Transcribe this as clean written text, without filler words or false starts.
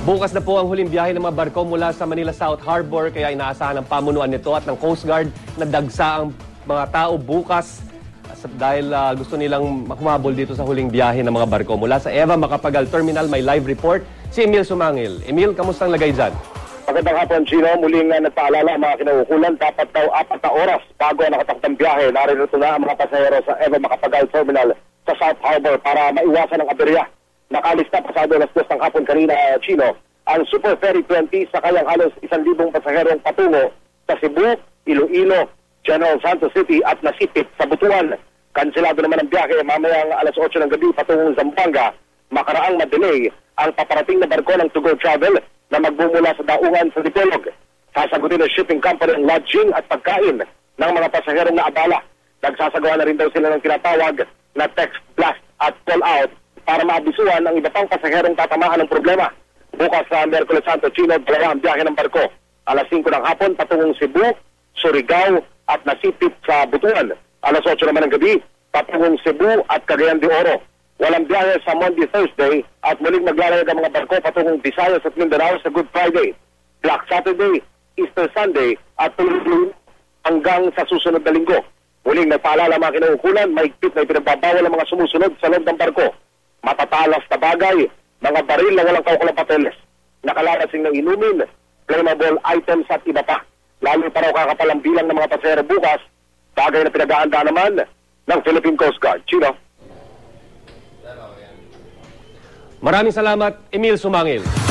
Bukas na po ang huling biyahe ng mga barko mula sa Manila South Harbor, kaya inaasahan ng pamunuan nito at ng Coast Guard na dagsa ang mga tao bukas dahil gusto nilang humabol dito sa huling biyahe ng mga barko. Mula sa Eva Macapagal Terminal, may live report si Emil Sumangil. Emil, kamusta ang lagay dyan? Magandang hapon, Chino. Muling nagpaalala ang mga kinaukulan. Dapat daw 4 na oras bago nakatakdang ng biyahe. Narito na ang mga pasahero sa Eva Macapagal Terminal sa South Harbor para maiwasan ang aberya. Nakalista pasado alas 2 ng hapon kanina, Chino, ang Super Ferry 20 sa kayang halos 1,000 pasaherong patungo sa Cebu, Iloilo, General Santos City at Nasipit sa Butuan. Kanselado naman ang biyahe mamayang alas 8 ng gabi patungong Zamboanga. Makaraang madelay ang paparating na barko ng To Go Travel na magmumula sa daungan sa Dipolog. Sasagutin ng shipping company ang lodging at pagkain ng mga pasaherong naabala. Nagsasagawa na rin daw sila ng tinatawag na text blast at call out para maabisuan ang iba pang pasaherong tatamaan ng problema. Bukas sa Miyerkules Santo, Chino, dalawa ang biyahe ng barko. Alas 5 ng hapon patungong Cebu, Surigao at Nasipit sa Butuan. Alas 8 naman ng gabi patungong Cebu at Cagayan de Oro. Walang biyahe sa Monday, Thursday at muling maglalayag ang mga barko patungong Visayas at Mindanao sa Good Friday, Black Saturday, Easter Sunday at tuloy hanggang sa susunod na linggo. Muling nagpaalala mga kinaukulan, mahigpit na ipinagbabawal ang mga sumusunod sa loob ng barko. Matatalas na bagay, mga baril na walang kaukulang papeles, nakalalasing ng inumin, flammable items at iba pa. Lalo pa raw kakapalang bilang ng mga pasahero bukas, bagay na pinag-aanda naman ng Philippine Coast Guard. Chino. Maraming salamat, Emil Sumangil.